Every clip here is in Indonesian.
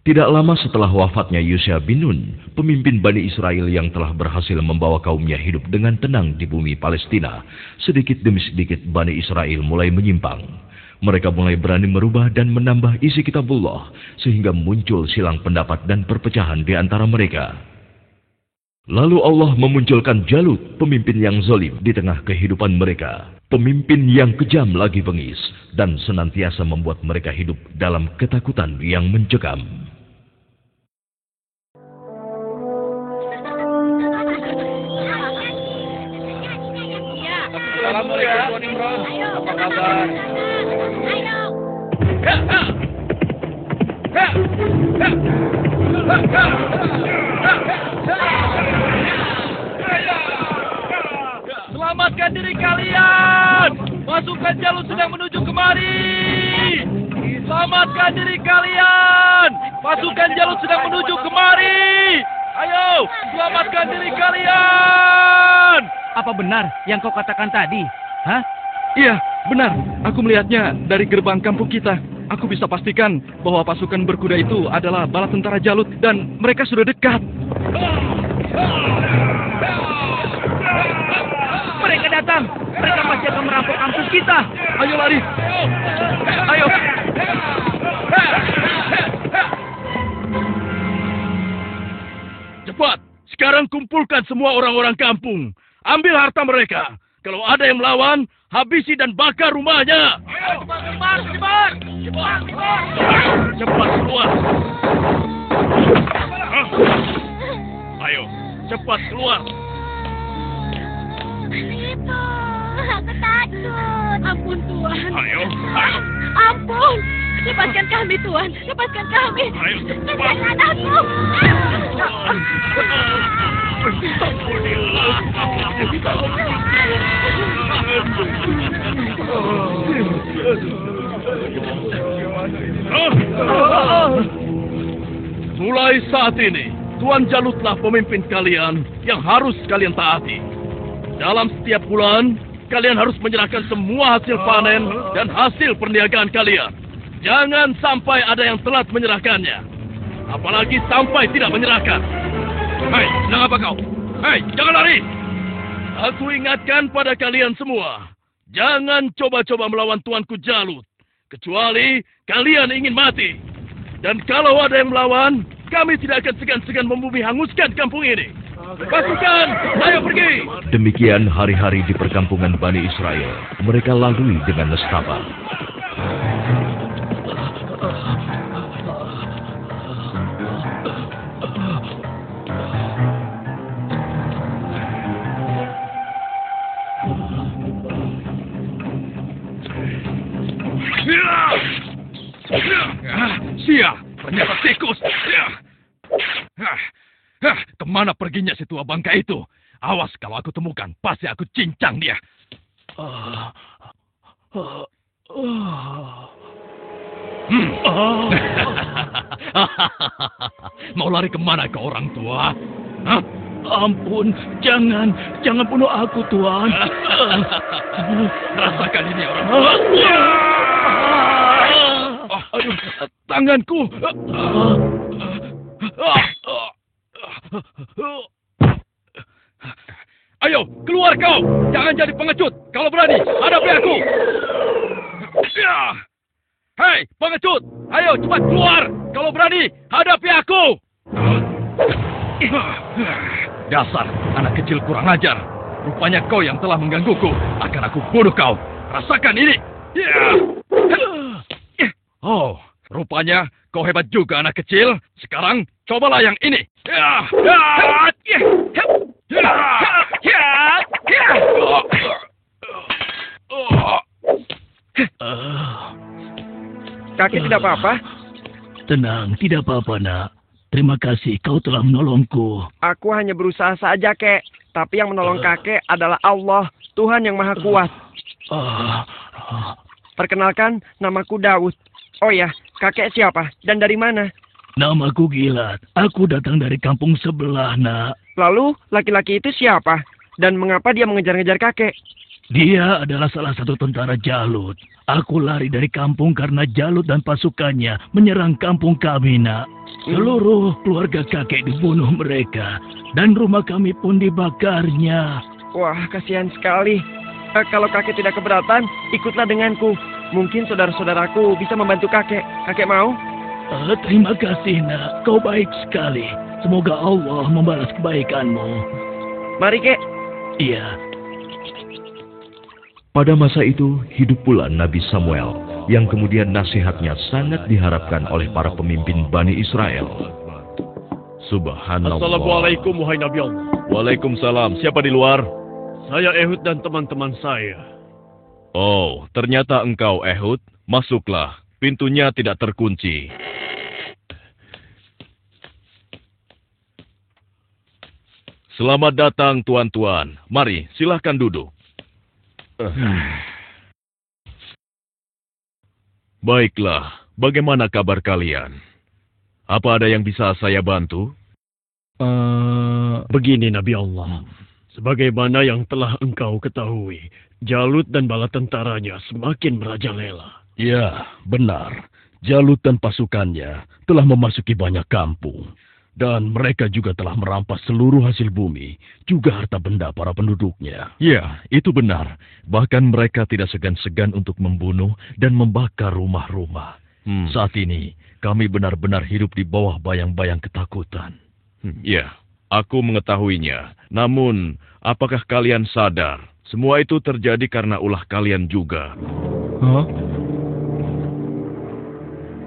Tidak lama setelah wafatnya Yusha bin Nun, pemimpin Bani Israel yang telah berhasil membawa kaumnya hidup dengan tenang di bumi Palestina, sedikit demi sedikit Bani Israel mulai menyimpang. Mereka mulai berani merubah dan menambah isi kitabullah, sehingga muncul silang pendapat dan perpecahan di antara mereka. Lalu Allah memunculkan Jalut, pemimpin yang zalim di tengah kehidupan mereka. Pemimpin yang kejam lagi bengis, dan senantiasa membuat mereka hidup dalam ketakutan yang mencekam. Assalamualaikum Tuan Imran, apa kabar? Selamatkan diri kalian! Pasukan Jalut sedang menuju kemari! Selamatkan diri kalian! Pasukan Jalut sedang menuju kemari! Ayo, selamatkan diri kalian! Apa benar yang kau katakan tadi? Hah? Iya, benar. Aku melihatnya dari gerbang kampung kita. Aku bisa pastikan bahwa pasukan berkuda itu adalah bala tentara Jalut dan mereka sudah dekat. Mereka datang. Mereka pasti akan merampok kampung kita. Ayo lari. Ayo. Cepat. Sekarang kumpulkan semua orang-orang kampung. Ambil harta mereka. Kalau ada yang melawan, habisi dan bakar rumahnya. Ayo, cepat. Cepat keluar. Ayo, cepat keluar. Itu, aku takut. Ampun Tuhan. Ayo. Ampun. Lepaskan kami Tuhan. Lepaskan kami. Ayo, cepat. Lepaskan aku. Mulai saat ini, Tuan Jalutlah pemimpin kalian yang harus kalian taati. Dalam setiap bulan, kalian harus menyerahkan semua hasil panen dan hasil perniagaan kalian. Jangan sampai ada yang telat menyerahkannya. Apalagi sampai tidak menyerahkan. Hei, sedang apa kau? Hei, jangan lari! Aku ingatkan pada kalian semua. Jangan coba-coba melawan Tuanku Jalut. Kecuali kalian ingin mati. Dan kalau ada yang melawan, kami tidak akan segan-segan membumi hanguskan kampung ini. Pasukan, ayo pergi! Demikian hari-hari di perkampungan Bani Israel. Mereka lalui dengan nestapa. Sia, ternyata tikus. Kemana perginya si tua bangka itu? Awas kalau aku temukan, pasti aku cincang dia. Mau lari kemana ke orang tua? Hah? Ampun, jangan bunuh aku Tuhan. Rasakan ini orang tua. Aduh, tanganku. Ayo, keluar kau. Jangan jadi pengecut. Kalau berani, hadapi aku. Hei, pengecut. Ayo, cepat keluar. Kalau berani, hadapi aku. Dasar, anak kecil kurang ajar. Rupanya kau yang telah menggangguku. Akan aku bunuh kau. Rasakan ini. Oh, rupanya kau hebat juga anak kecil. Sekarang cobalah yang ini. Kakek tidak apa-apa? Tenang, tidak apa-apa nak. Terima kasih kau telah menolongku. Aku hanya berusaha saja, Kek. Tapi yang menolong kakek adalah Allah, Tuhan yang Maha Kuat. Perkenalkan, namaku Daud. Oh ya, kakek siapa dan dari mana? Namaku Gilat. Aku datang dari kampung sebelah, nak. Lalu, laki-laki itu siapa? Dan mengapa dia mengejar-ngejar kakek? Dia adalah salah satu tentara Jalut. Aku lari dari kampung karena Jalut dan pasukannya menyerang kampung kami, nak. Seluruh keluarga kakek dibunuh mereka, dan rumah kami pun dibakarnya. Wah, kasihan sekali. Kalau kakek tidak keberatan, ikutlah denganku. Mungkin saudara-saudaraku bisa membantu kakek. Kakek mau? Terima kasih, nak. Kau baik sekali. Semoga Allah membalas kebaikanmu. Mari, Kek. Iya. Pada masa itu, hidup pula Nabi Samuel, yang kemudian nasihatnya sangat diharapkan oleh para pemimpin Bani Israel. Subhanallah. Assalamualaikum, wahai Nabi Allah. Waalaikumsalam. Siapa di luar? Saya Ehud dan teman-teman saya. Oh, ternyata engkau Ehud. Masuklah. Pintunya tidak terkunci. Selamat datang, tuan-tuan. Mari, silahkan duduk. Baiklah, bagaimana kabar kalian? Apa ada yang bisa saya bantu? Begini Nabi Allah. Sebagaimana yang telah engkau ketahui, Jalut dan bala tentaranya semakin merajalela. Ya, benar. Jalut dan pasukannya telah memasuki banyak kampung. Dan mereka juga telah merampas seluruh hasil bumi, juga harta benda para penduduknya. Ya, itu benar. Bahkan mereka tidak segan-segan untuk membunuh dan membakar rumah-rumah. Saat ini, kami benar-benar hidup di bawah bayang-bayang ketakutan. Ya, aku mengetahuinya. Namun, apakah kalian sadar? Semua itu terjadi karena ulah kalian juga.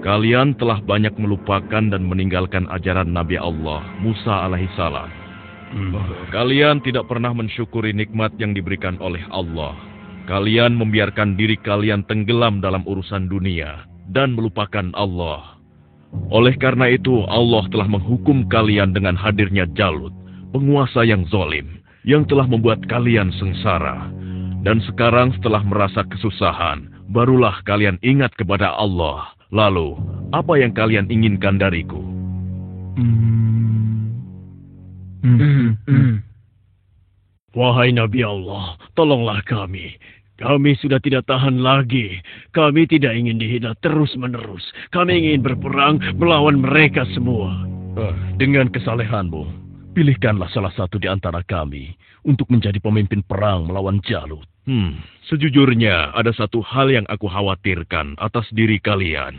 Kalian telah banyak melupakan dan meninggalkan ajaran Nabi Allah, Musa alaihissalam. Kalian tidak pernah mensyukuri nikmat yang diberikan oleh Allah. Kalian membiarkan diri kalian tenggelam dalam urusan dunia dan melupakan Allah. Oleh karena itu, Allah telah menghukum kalian dengan hadirnya Jalut, penguasa yang zalim, yang telah membuat kalian sengsara. Dan sekarang setelah merasa kesusahan, barulah kalian ingat kepada Allah. Lalu, apa yang kalian inginkan dariku? Wahai Nabi Allah, tolonglah kami. Kami sudah tidak tahan lagi. Kami tidak ingin dihina terus-menerus. Kami ingin berperang melawan mereka semua. Dengan kesalehanmu, pilihkanlah salah satu di antara kami untuk menjadi pemimpin perang melawan Jalut. Sejujurnya, ada satu hal yang aku khawatirkan atas diri kalian.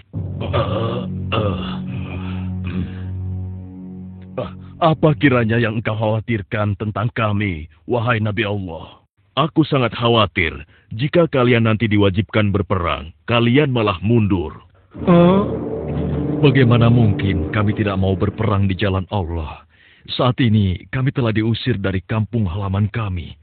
Apa kiranya yang engkau khawatirkan tentang kami, wahai Nabi Allah? Aku sangat khawatir jika kalian nanti diwajibkan berperang, kalian malah mundur. Bagaimana mungkin kami tidak mau berperang di jalan Allah? Saat ini kami telah diusir dari kampung halaman kami.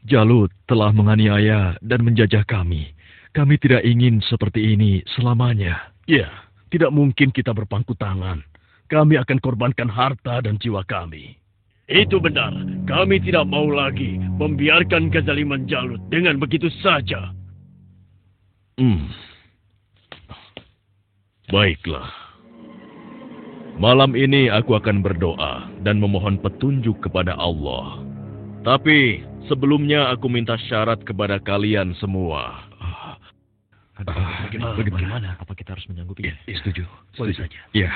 Jalut telah menganiaya dan menjajah kami. Kami tidak ingin seperti ini selamanya. Ya, tidak mungkin kita berpangku tangan. Kami akan korbankan harta dan jiwa kami. Itu benar. Kami tidak mau lagi membiarkan kezaliman Jalut dengan begitu saja. Baiklah. Malam ini aku akan berdoa dan memohon petunjuk kepada Allah. Tapi sebelumnya aku minta syarat kepada kalian semua. Bagaimana? Apa kita harus menyanggupinya? Setuju. Boleh saja. Ya.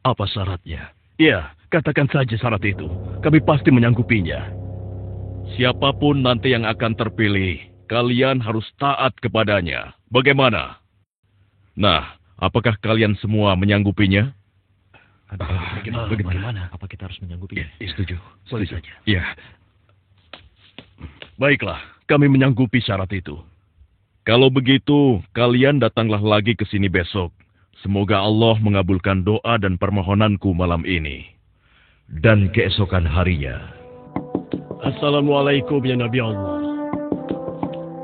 Apa syaratnya? Ya, katakan saja syarat itu. Kami pasti menyanggupinya. Siapapun nanti yang akan terpilih, kalian harus taat kepadanya. Bagaimana? Nah, apakah kalian semua menyanggupinya? Bagaimana? Apa kita harus menyanggupinya? Setuju. Boleh saja. Ya. Baiklah, kami menyanggupi syarat itu. Kalau begitu, kalian datanglah lagi ke sini besok. Semoga Allah mengabulkan doa dan permohonanku malam ini. Dan keesokan harinya. Assalamualaikum ya Nabi Allah.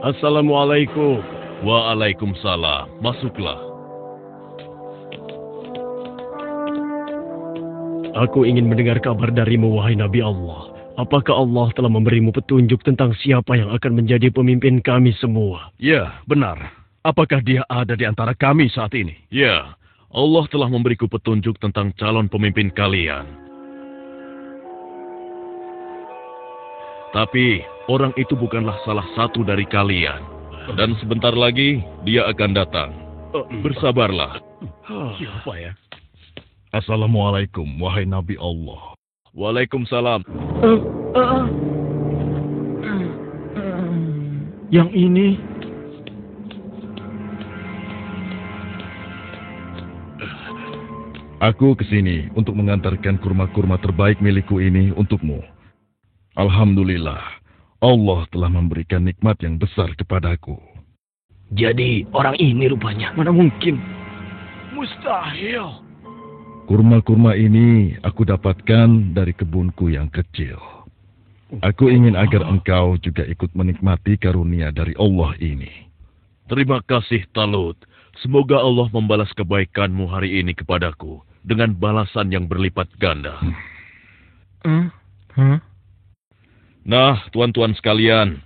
Assalamualaikum. Waalaikumsalam. Masuklah. Aku ingin mendengar kabar darimu, wahai Nabi Allah. Apakah Allah telah memberimu petunjuk tentang siapa yang akan menjadi pemimpin kami semua? Ya, benar. Apakah dia ada di antara kami saat ini? Ya, Allah telah memberiku petunjuk tentang calon pemimpin kalian. Tapi, orang itu bukanlah salah satu dari kalian. Dan sebentar lagi, dia akan datang. Bersabarlah. Siapa ya? Assalamualaikum, wahai Nabi Allah. Waalaikumsalam. Yang ini... Aku kesini untuk mengantarkan kurma-kurma terbaik milikku ini untukmu. Alhamdulillah, Allah telah memberikan nikmat yang besar kepadaku. Jadi orang ini rupanya. Mana mungkin? Mustahil. Kurma-kurma ini aku dapatkan dari kebunku yang kecil. Aku ingin agar engkau juga ikut menikmati karunia dari Allah ini. Terima kasih, Talut. Semoga Allah membalas kebaikanmu hari ini kepadaku dengan balasan yang berlipat ganda. Nah, tuan-tuan sekalian,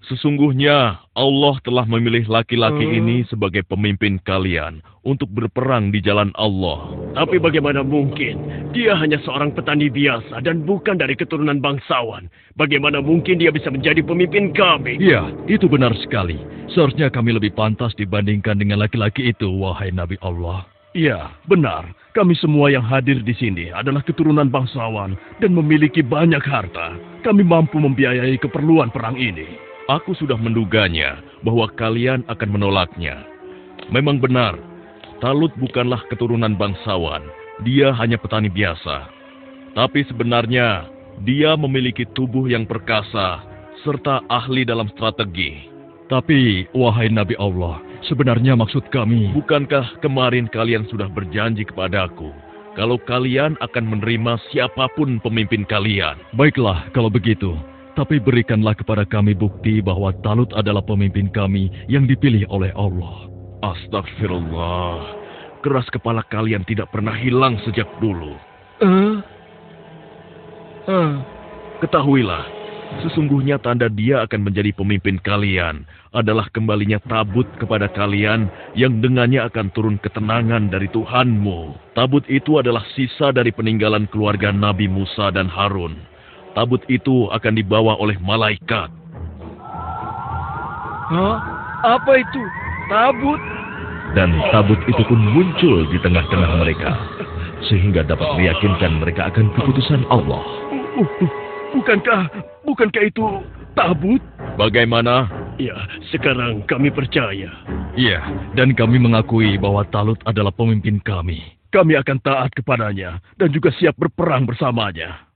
sesungguhnya Allah telah memilih laki-laki ini sebagai pemimpin kalian untuk berperang di jalan Allah. Tapi bagaimana mungkin? Dia hanya seorang petani biasa dan bukan dari keturunan bangsawan. Bagaimana mungkin dia bisa menjadi pemimpin kami? Ya, itu benar sekali. Seharusnya kami lebih pantas dibandingkan dengan laki-laki itu, wahai Nabi Allah. Ya, benar. Kami semua yang hadir di sini adalah keturunan bangsawan dan memiliki banyak harta. Kami mampu membiayai keperluan perang ini. Aku sudah menduganya bahwa kalian akan menolaknya. Memang benar, Talut bukanlah keturunan bangsawan. Dia hanya petani biasa. Tapi sebenarnya, dia memiliki tubuh yang perkasa serta ahli dalam strategi. Tapi, wahai Nabi Allah, sebenarnya maksud kami... Bukankah kemarin kalian sudah berjanji kepadaku kalau kalian akan menerima siapapun pemimpin kalian? Baiklah, kalau begitu. Tapi berikanlah kepada kami bukti bahwa Talut adalah pemimpin kami yang dipilih oleh Allah. Astagfirullah. Keras kepala kalian tidak pernah hilang sejak dulu. Ketahuilah, sesungguhnya tanda dia akan menjadi pemimpin kalian adalah kembalinya tabut kepada kalian yang dengannya akan turun ketenangan dari Tuhanmu. Tabut itu adalah sisa dari peninggalan keluarga Nabi Musa dan Harun. Tabut itu akan dibawa oleh malaikat. Hah? Apa itu? Tabut? Dan tabut itu pun muncul di tengah-tengah mereka, sehingga dapat meyakinkan mereka akan keputusan Allah. Bukankah itu tabut? Bagaimana? Ya, sekarang kami percaya. Iya, dan kami mengakui bahwa Talut adalah pemimpin kami. Kami akan taat kepadanya dan juga siap berperang bersamanya.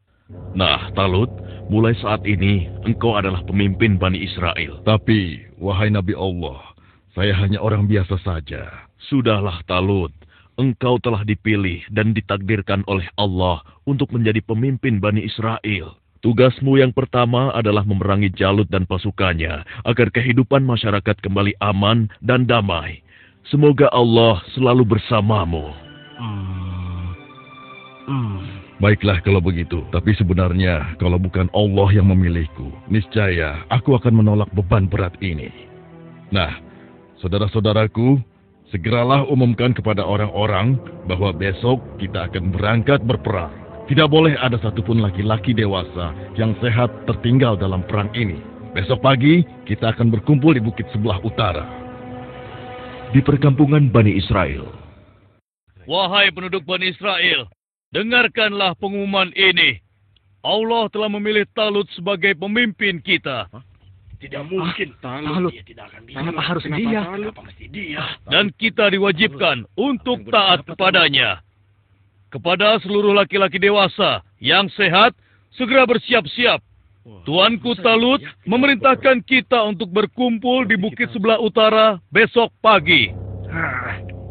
Nah, Talut, mulai saat ini engkau adalah pemimpin Bani Israel. Tapi, wahai Nabi Allah, saya hanya orang biasa saja. Sudahlah, Talut. Engkau telah dipilih dan ditakdirkan oleh Allah untuk menjadi pemimpin Bani Israel. Tugasmu yang pertama adalah memerangi Jalut dan pasukannya agar kehidupan masyarakat kembali aman dan damai. Semoga Allah selalu bersamamu. Baiklah kalau begitu, tapi sebenarnya kalau bukan Allah yang memilihku, niscaya aku akan menolak beban berat ini. Nah, saudara-saudaraku, segeralah umumkan kepada orang-orang bahwa besok kita akan berangkat berperang. Tidak boleh ada satupun laki-laki dewasa yang sehat tertinggal dalam perang ini. Besok pagi kita akan berkumpul di bukit sebelah utara. Di perkampungan Bani Israel. Wahai penduduk Bani Israel, dengarkanlah pengumuman ini. Allah telah memilih Talut sebagai pemimpin kita. Tidak mungkin. Talut. Dia tidak akan bisa. Kenapa harus dia? Kenapa mesti dia? Dan kita diwajibkan untuk taat kepadanya. Kepada seluruh laki-laki dewasa yang sehat, segera bersiap-siap. Tuanku Talut memerintahkan kita untuk berkumpul di bukit sebelah utara besok pagi.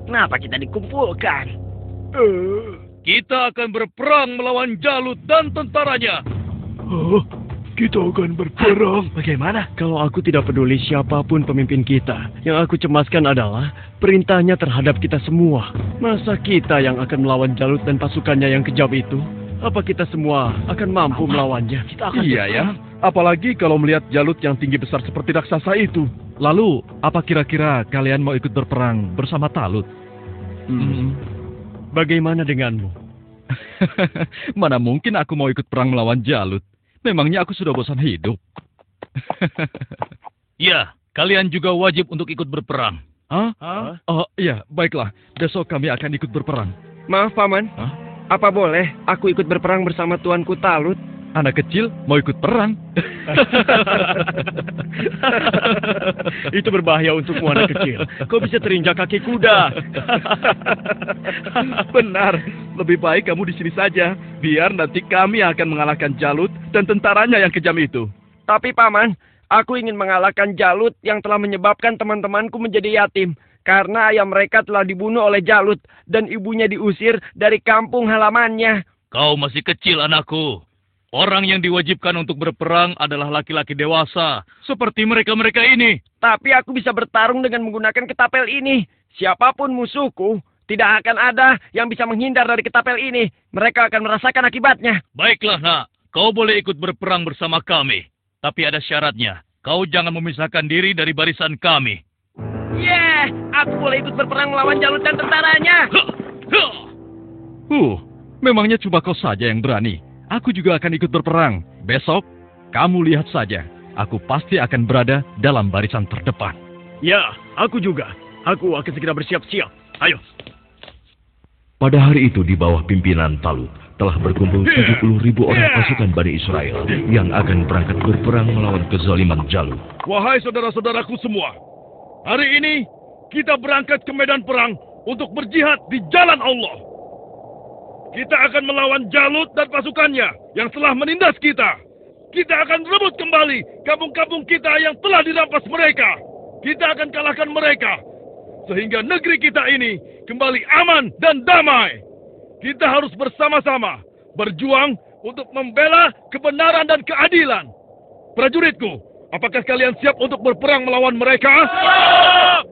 Kenapa kita dikumpulkan? Kita akan berperang melawan Jalut dan tentaranya. Kita akan berperang. Bagaimana? Kalau aku tidak peduli siapapun pemimpin kita, yang aku cemaskan adalah perintahnya terhadap kita semua. Masa kita yang akan melawan Jalut dan pasukannya yang kejam itu? Apa kita semua akan mampu melawannya? Kita akan iya ya, apalagi kalau melihat Jalut yang tinggi besar seperti raksasa itu. Lalu, apa kira-kira kalian mau ikut berperang bersama Talut? Bagaimana denganmu? Mana mungkin aku mau ikut perang melawan Jalut? Memangnya aku sudah bosan hidup? Ya, kalian juga wajib untuk ikut berperang. Oh, iya, baiklah. Besok kami akan ikut berperang. Maaf, Paman. Hah? Apa boleh aku ikut berperang bersama Tuanku Talut? Anak kecil mau ikut perang? Itu berbahaya untukmu, anak kecil. Kau bisa terinjak kaki kuda. Benar, lebih baik kamu di sini saja. Biar nanti kami akan mengalahkan Jalut dan tentaranya yang kejam itu. Tapi, Paman, aku ingin mengalahkan Jalut yang telah menyebabkan teman-temanku menjadi yatim. Karena ayah mereka telah dibunuh oleh Jalut dan ibunya diusir dari kampung halamannya. Kau masih kecil, anakku. Orang yang diwajibkan untuk berperang adalah laki-laki dewasa, seperti mereka-mereka ini. Tapi aku bisa bertarung dengan menggunakan ketapel ini. Siapapun musuhku, tidak akan ada yang bisa menghindar dari ketapel ini. Mereka akan merasakan akibatnya. Baiklah, nak. Kau boleh ikut berperang bersama kami. Tapi ada syaratnya. Kau jangan memisahkan diri dari barisan kami. Aku boleh ikut berperang melawan Jalut dan tentaranya. Memangnya cuma kau saja yang berani. Aku juga akan ikut berperang. Besok, kamu lihat saja. Aku pasti akan berada dalam barisan terdepan. Ya, aku juga. Aku akan segera bersiap-siap. Ayo. Pada hari itu di bawah pimpinan Talut telah berkumpul 70.000 orang pasukan Bani Israel yang akan berangkat berperang melawan kezaliman Jalut. Wahai saudara-saudaraku semua, hari ini kita berangkat ke medan perang untuk berjihad di jalan Allah. Kita akan melawan Jalut dan pasukannya yang telah menindas kita. Kita akan rebut kembali kampung-kampung kita yang telah dirampas mereka. Kita akan kalahkan mereka. Sehingga negeri kita ini kembali aman dan damai. Kita harus bersama-sama berjuang untuk membela kebenaran dan keadilan. Prajuritku, apakah kalian siap untuk berperang melawan mereka? Siap!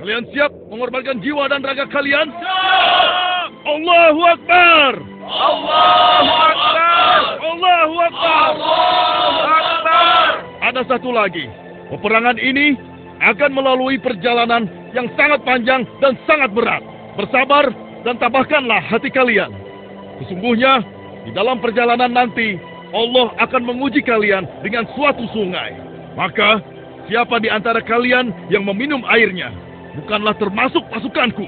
Kalian siap mengorbankan jiwa dan raga kalian? Siap! Allahu Akbar! Allahu Akbar! Allahu Akbar! Allahu Akbar! Ada satu lagi. Peperangan ini akan melalui perjalanan yang sangat panjang dan sangat berat. Bersabar dan tabahkanlah hati kalian. Sesungguhnya, di dalam perjalanan nanti, Allah akan menguji kalian dengan suatu sungai. Maka, siapa di antara kalian yang meminum airnya, bukanlah termasuk pasukanku.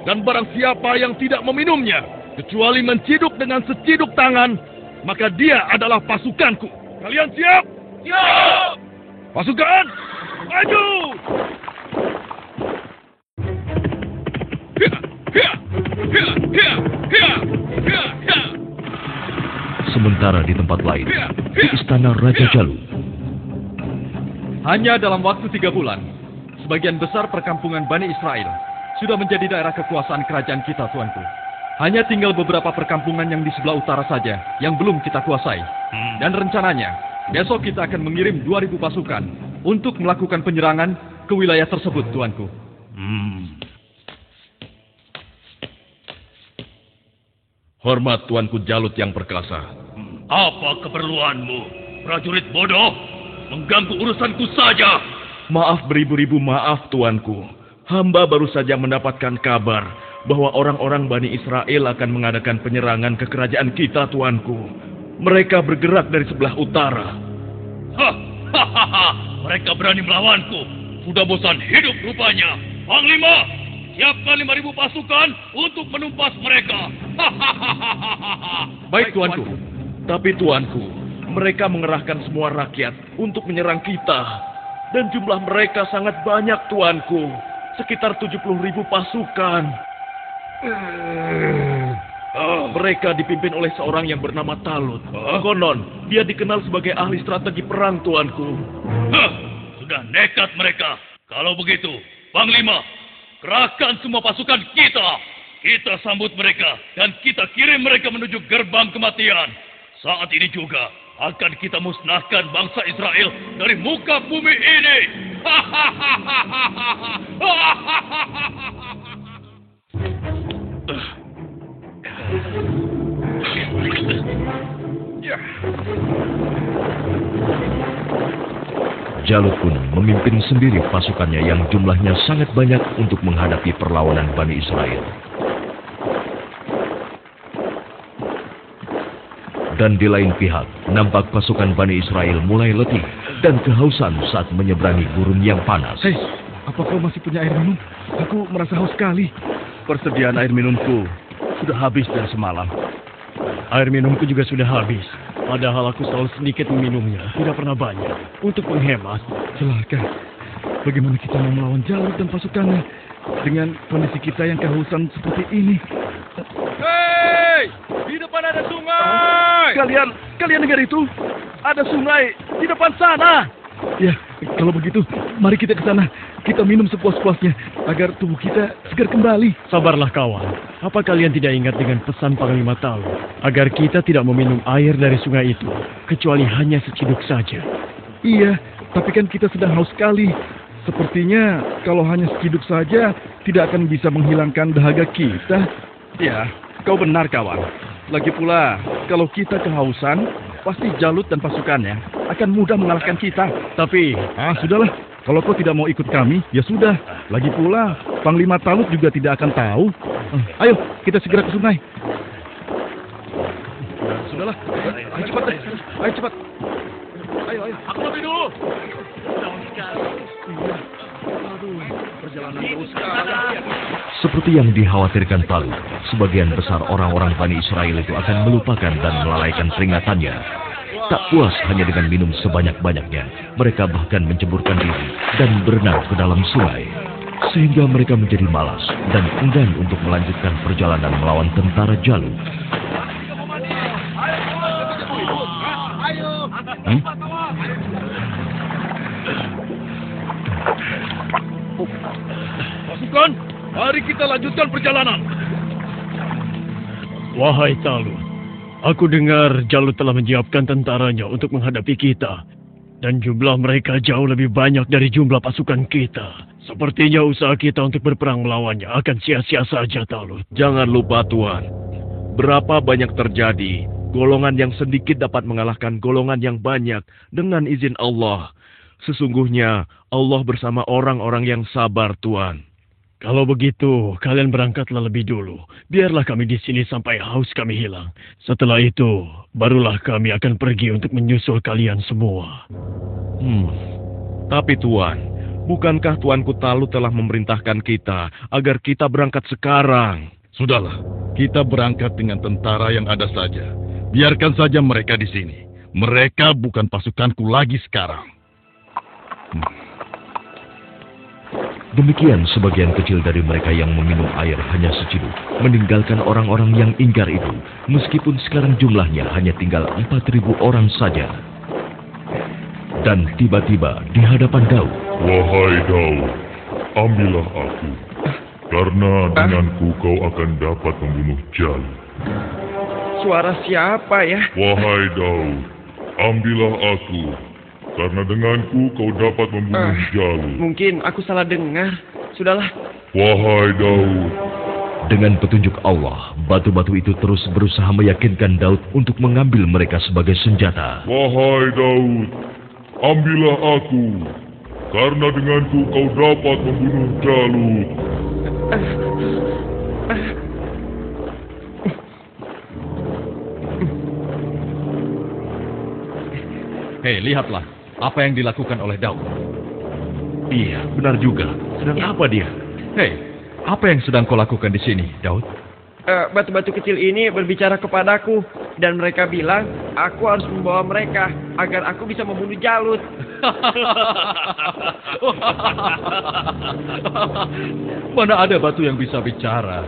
Dan barang siapa yang tidak meminumnya, kecuali menciduk dengan seciduk tangan, maka dia adalah pasukanku. Kalian siap? Siap! Pasukan, maju! Sementara di tempat lain, di istana Raja Jalut. Hanya dalam waktu 3 bulan, sebagian besar perkampungan Bani Israel sudah menjadi daerah kekuasaan kerajaan kita, Tuanku. Hanya tinggal beberapa perkampungan yang di sebelah utara saja yang belum kita kuasai. Dan rencananya, besok kita akan mengirim 2.000 pasukan untuk melakukan penyerangan ke wilayah tersebut, Tuanku. Hormat Tuanku Jalut yang perkasa. Apa keperluanmu, prajurit bodoh? Mengganggu urusanku saja. Maaf beribu-ribu maaf, Tuanku. Hamba baru saja mendapatkan kabar bahwa orang-orang Bani Israel akan mengadakan penyerangan ke kerajaan kita, Tuanku. Mereka bergerak dari sebelah utara. Mereka berani melawanku. Sudah bosan hidup rupanya. Panglima, siapkan 5.000 pasukan untuk menumpas mereka. Baik, Tuanku. Tapi, Tuanku, mereka mengerahkan semua rakyat untuk menyerang kita. Dan jumlah mereka sangat banyak, Tuanku. Sekitar 70.000 pasukan. Mereka dipimpin oleh seorang yang bernama Talut. Konon, dia dikenal sebagai ahli strategi perang, Tuanku. Sudah nekat mereka. Kalau begitu, Panglima, kerahkan semua pasukan kita. Kita sambut mereka dan kita kirim mereka menuju gerbang kematian. Saat ini juga akan kita musnahkan bangsa Israel dari muka bumi ini. Jalut pun memimpin sendiri pasukannya yang jumlahnya sangat banyak untuk menghadapi perlawanan Bani Israel. Dan di lain pihak, nampak pasukan Bani Israel mulai letih dan kehausan saat menyeberangi gurun yang panas. Hei, apa kau masih punya air minum? Aku merasa haus sekali. Persediaan air minumku sudah habis dari semalam. Air minumku juga sudah habis. Padahal aku selalu sedikit meminumnya, tidak pernah banyak. Untuk menghemat. Celaka. Bagaimana kita mau melawan Jalut dan pasukannya dengan kondisi kita yang kehausan seperti ini? Hei! Di depan ada sungai! Kalian dengar itu? Ada sungai di depan sana! Ya, kalau begitu, mari kita ke sana. Kita minum sepuas-puasnya agar tubuh kita segar kembali. Sabarlah kawan. Apa kalian tidak ingat dengan pesan Panglima Talu? Agar kita tidak meminum air dari sungai itu, kecuali hanya seciduk saja. Iya, tapi kan kita sedang haus sekali. Sepertinya kalau hanya seciduk saja tidak akan bisa menghilangkan dahaga kita. Ya, kau benar kawan. Lagi pula, kalau kita kehausan, pasti Jalut dan pasukannya akan mudah mengalahkan kita. Tapi, sudahlah. Kalau kau tidak mau ikut kami, ya sudah. Lagi pula, Panglima Talut juga tidak akan tahu. Ayo, kita segera ke sungai. Sudahlah, ayo cepat deh. Ayo cepat. Ayo. Aku lebih dulu! Perjalanan jauh sekali. Seperti yang dikhawatirkan Talut, sebagian besar orang-orang Bani Israel itu akan melupakan dan melalaikan peringatannya. Tak puas hanya dengan minum sebanyak-banyaknya, mereka bahkan menceburkan diri dan berenang ke dalam sungai. Sehingga mereka menjadi malas dan enggan untuk melanjutkan perjalanan melawan tentara Jalut. Pasukan, mari kita lanjutkan perjalanan. wahai Talut, aku dengar Jalut telah menyiapkan tentaranya untuk menghadapi kita. Dan jumlah mereka jauh lebih banyak dari jumlah pasukan kita. Sepertinya usaha kita untuk berperang melawannya akan sia-sia saja, Talut. Jangan lupa Tuan, berapa banyak terjadi, golongan yang sedikit dapat mengalahkan golongan yang banyak dengan izin Allah. Sesungguhnya Allah bersama orang-orang yang sabar, Tuan. Kalau begitu, kalian berangkatlah lebih dulu. Biarlah kami di sini sampai haus kami hilang. Setelah itu, barulah kami akan pergi untuk menyusul kalian semua. Tapi Tuan, bukankah Tuanku Talut telah memerintahkan kita agar kita berangkat sekarang? Sudahlah, kita berangkat dengan tentara yang ada saja. Biarkan saja mereka di sini. Mereka bukan pasukanku lagi sekarang. Demikian sebagian kecil dari mereka yang meminum air hanya seciduk, meninggalkan orang-orang yang ingkar itu, meskipun sekarang jumlahnya hanya tinggal 4.000 orang saja. Dan tiba-tiba di hadapan Daud. Wahai Daud, ambillah aku, karena denganku kau akan dapat membunuh Jalut. Suara siapa ya? Wahai Daud, ambillah aku, karena denganku kau dapat membunuh Jalut. Mungkin aku salah dengar. Sudahlah. Wahai Daud. Dengan petunjuk Allah, batu-batu itu terus berusaha meyakinkan Daud untuk mengambil mereka sebagai senjata. Wahai Daud, ambillah aku, karena denganku kau dapat membunuh Jalut. Hei, lihatlah apa yang dilakukan oleh Daud. Iya, benar juga. Sedang apa dia? Hei, apa yang sedang kau lakukan di sini, Daud? Batu-batu kecil ini berbicara kepadaku. Dan mereka bilang, aku harus membawa mereka agar aku bisa membunuh Jalut. Mana ada batu yang bisa bicara?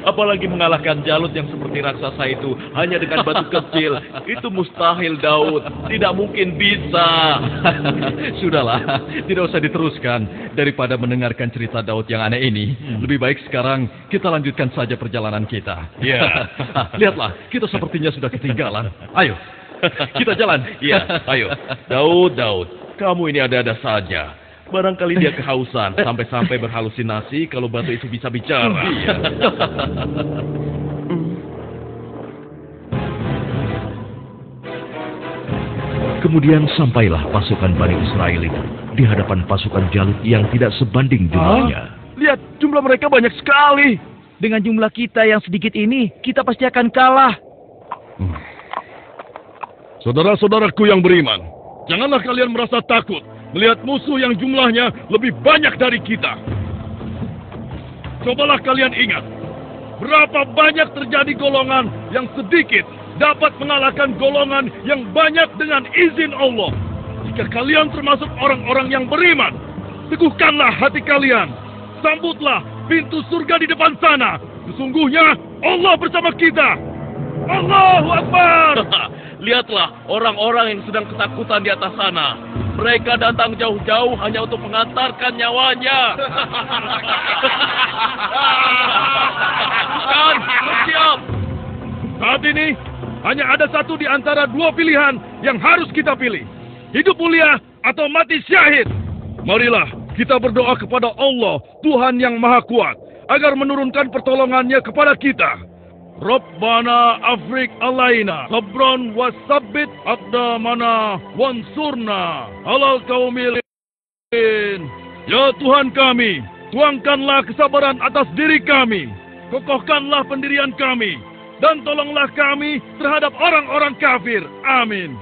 Apalagi mengalahkan Jalut yang seperti raksasa itu hanya dengan batu kecil. Itu mustahil, Daud. Tidak mungkin bisa. Sudahlah, tidak usah diteruskan. Daripada mendengarkan cerita Daud yang aneh ini, lebih baik sekarang kita lanjutkan saja perjalanan kita. Ya. Lihatlah, kita sepertinya sudah ketinggalan. Ayo, kita jalan. Iya, ayo. Daud, kamu ini ada-ada saja. Barangkali dia kehausan, sampai-sampai berhalusinasi kalau batu itu bisa bicara. Iya. Kemudian sampailah pasukan Bani Israel itu di hadapan pasukan Jalut yang tidak sebanding jumlahnya. Lihat, jumlah mereka banyak sekali. Dengan jumlah kita yang sedikit ini, kita pasti akan kalah. Saudara-saudaraku yang beriman, janganlah kalian merasa takut melihat musuh yang jumlahnya lebih banyak dari kita. Cobalah kalian ingat berapa banyak terjadi golongan yang sedikit dapat mengalahkan golongan yang banyak dengan izin Allah. Jika kalian termasuk orang-orang yang beriman, teguhkanlah hati kalian. Sambutlah pintu surga di depan sana. Sesungguhnya Allah bersama kita. Allahu Akbar. Lihatlah orang-orang yang sedang ketakutan di atas sana. Mereka datang jauh-jauh hanya untuk mengantarkan nyawanya. Bukan, siap. Saat ini hanya ada satu di antara dua pilihan yang harus kita pilih. Hidup mulia atau mati syahid. Marilah kita berdoa kepada Allah, Tuhan yang Maha Kuat, agar menurunkan pertolongannya kepada kita. Rabbana afrik alaina sabran wasabbit aqdamana wansurna alal qaumil. Ya Tuhan kami, tuangkanlah kesabaran atas diri kami, kokohkanlah pendirian kami, dan tolonglah kami terhadap orang-orang kafir. Amin.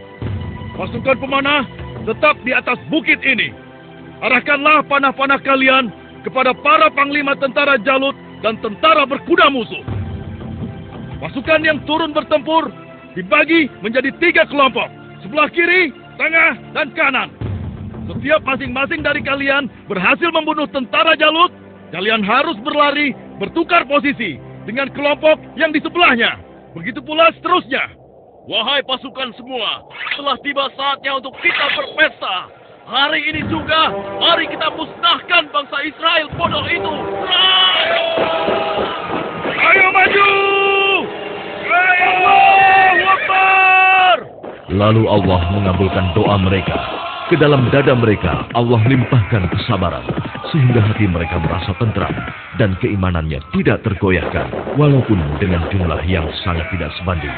Pasukan pemanah tetap di atas bukit ini. Arahkanlah panah-panah kalian kepada para panglima tentara Jalut dan tentara berkuda musuh. Pasukan yang turun bertempur dibagi menjadi 3 kelompok. Sebelah kiri, tengah, dan kanan. Setiap masing-masing dari kalian berhasil membunuh tentara Jalut, kalian harus berlari bertukar posisi dengan kelompok yang di sebelahnya. Begitu pula seterusnya. Wahai pasukan semua, telah tiba saatnya untuk kita berpesta. Hari ini juga, mari kita musnahkan bangsa Israel bodoh itu. Ayo maju! Allahu Akbar! Lalu Allah mengabulkan doa mereka. Ke dalam dada mereka, Allah limpahkan kesabaran, sehingga hati mereka merasa tentram, dan keimanannya tidak tergoyahkan, walaupun dengan jumlah yang sangat tidak sebanding.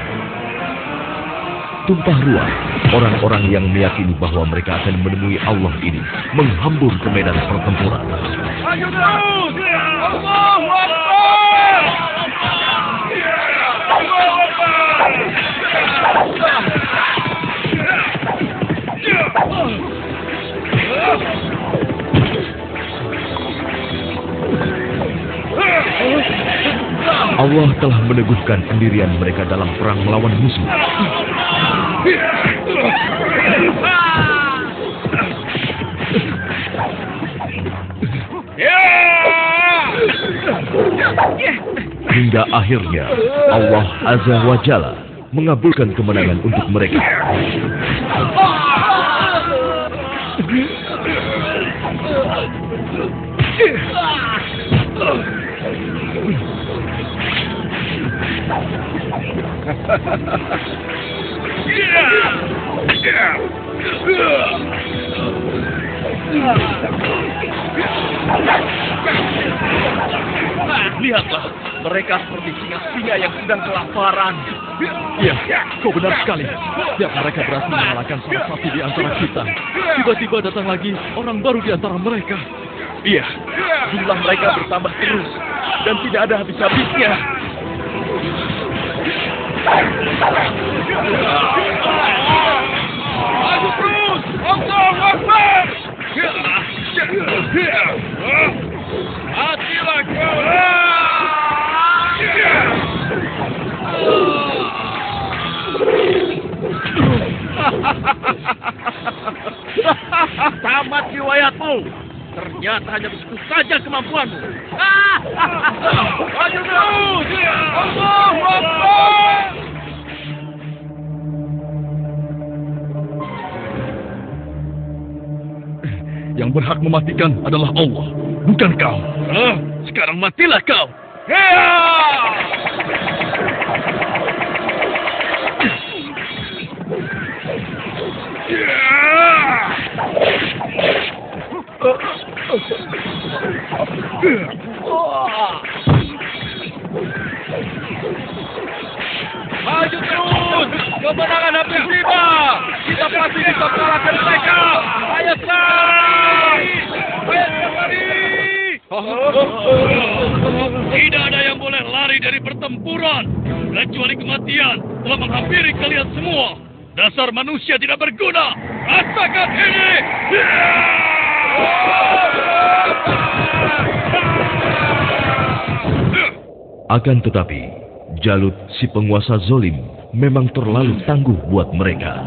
Tumpah ruah, orang-orang yang meyakini bahwa mereka akan menemui Allah ini menghambur ke medan pertempuran. Ayo terus! Allahu Akbar! Allahu Akbar! Allah telah meneguhkan pendirian mereka dalam perang melawan musuh. Hingga akhirnya Allah Azza wa Jalla mengabulkan kemenangan untuk mereka. Lihatlah, mereka seperti singa-singa yang sedang kelaparan. Iya, kau benar sekali. Setiap mereka berhasil mengalahkan salah satu di antara kita, tiba-tiba datang lagi orang baru di antara mereka. Iya, jumlah mereka bertambah terus dan tidak ada habis-habisnya. Maju terus! Allahu Akbar! Matilah kau! Tamat riwayatmu. Ternyata hanya begitu saja kemampuanmu. Maju terus! Allahu Akbar! Yang berhak mematikan adalah Allah, bukan kau. Sekarang matilah kau. Maju terus! Kemenangan hampir tiba! Kita pasti bisa mengalahkan mereka! Ayo lari! Ayo lari! Tidak ada yang boleh lari dari pertempuran, kecuali kematian telah menghampiri kalian semua. Dasar manusia tidak berguna. Rasakan ini! Akan tetapi, Jalut si penguasa zolim memang terlalu tangguh buat mereka.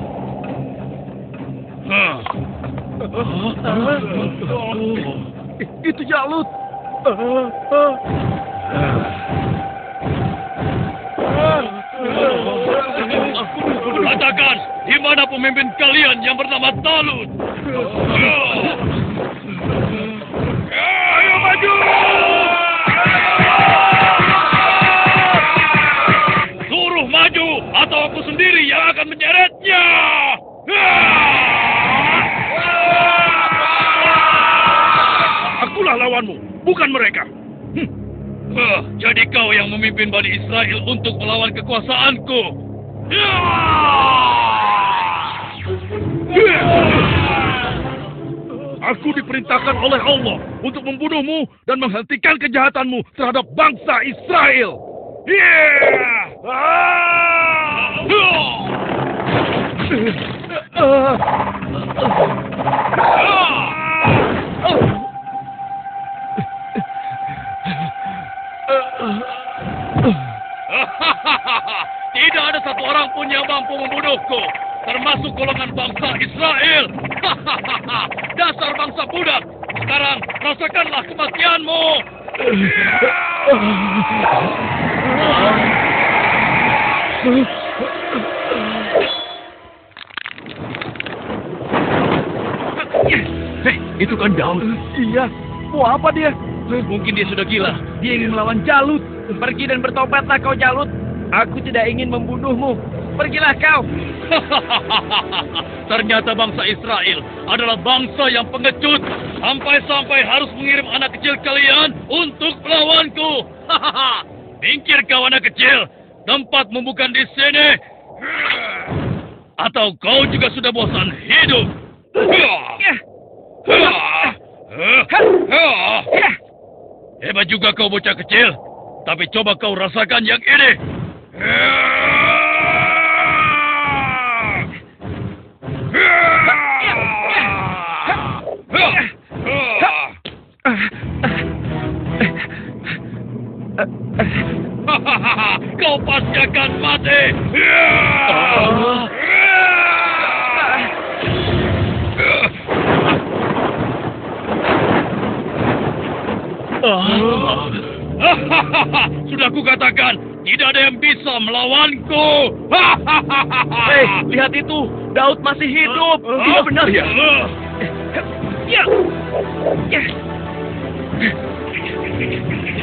Itu Jalut. Katakan, di mana pemimpin kalian yang bernama Talut? Ayo maju! Suruh maju, atau aku sendiri yang akan menyeretnya! Akulah lawanmu, bukan mereka. Jadi kau yang memimpin Bani Israel untuk melawan kekuasaanku. Aku diperintahkan oleh Allah untuk membunuhmu dan menghentikan kejahatanmu terhadap bangsa Israel. Tidak ada satu orang pun yang mampu membunuhku, termasuk golongan bangsa Israel. Dasar bangsa budak. Sekarang rasakanlah kematianmu. Hei, itu kan Daud. Iya, mau apa dia? Mungkin dia sudah gila. Dia ingin melawan Jalut. Pergi dan bertobatlah kau Jalut. Aku tidak ingin membunuhmu. Pergilah kau. Ternyata bangsa Israel adalah bangsa yang pengecut. Sampai-sampai harus mengirim anak kecil kalian untuk melawanku. Minggir kau anak kecil. Tempatmu bukan di sini. Atau kau juga sudah bosan hidup? Hebat juga kau bocah kecil. Tapi coba kau rasakan yang ini. Kau pasti akan mati. Sudah kukatakan, tidak ada yang bisa melawanku. Hei, lihat itu. Daud masih hidup. Tidak benar ya?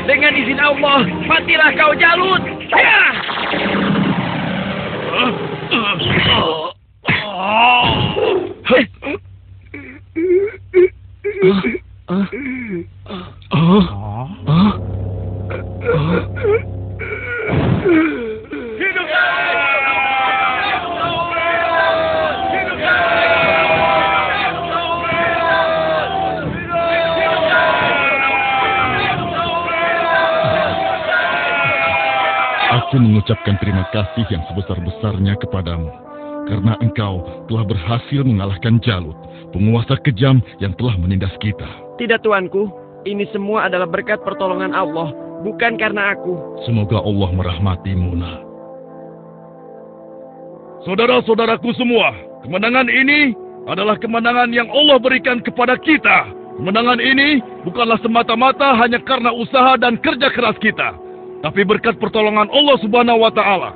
Dengan izin Allah, matilah kau Jalut. Aku mengucapkan terima kasih yang sebesar-besarnya kepadamu, karena engkau telah berhasil mengalahkan Jalut, penguasa kejam yang telah menindas kita. Tidak tuanku, ini semua adalah berkat pertolongan Allah, bukan karena aku. Semoga Allah merahmatimu, nak. Saudara-saudaraku semua, kemenangan ini adalah kemenangan yang Allah berikan kepada kita. Kemenangan ini bukanlah semata-mata hanya karena usaha dan kerja keras kita, tapi berkat pertolongan Allah Subhanahu wa Ta'ala.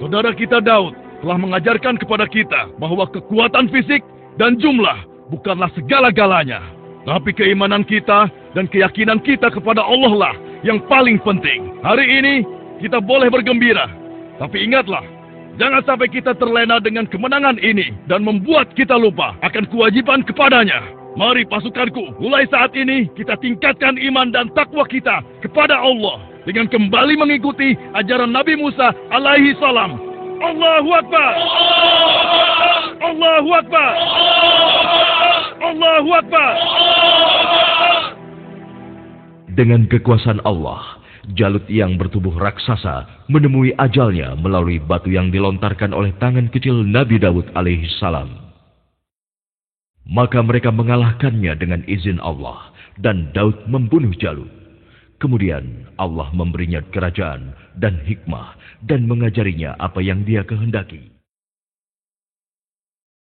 Saudara kita Daud telah mengajarkan kepada kita bahwa kekuatan fisik dan jumlah bukanlah segala-galanya, tapi keimanan kita dan keyakinan kita kepada Allah lah yang paling penting. Hari ini kita boleh bergembira, tapi ingatlah, jangan sampai kita terlena dengan kemenangan ini dan membuat kita lupa akan kewajiban kepadanya. Mari pasukanku, mulai saat ini kita tingkatkan iman dan takwa kita kepada Allah dengan kembali mengikuti ajaran Nabi Musa alaihi salam. Allahu Akbar! Allahu Akbar! Allahu Akbar! Dengan kekuasaan Allah, Jalut yang bertubuh raksasa menemui ajalnya melalui batu yang dilontarkan oleh tangan kecil Nabi Daud alaihi salam. Maka mereka mengalahkannya dengan izin Allah, dan Daud membunuh Jalut. Kemudian Allah memberinya kerajaan dan hikmah dan mengajarinya apa yang Dia kehendaki.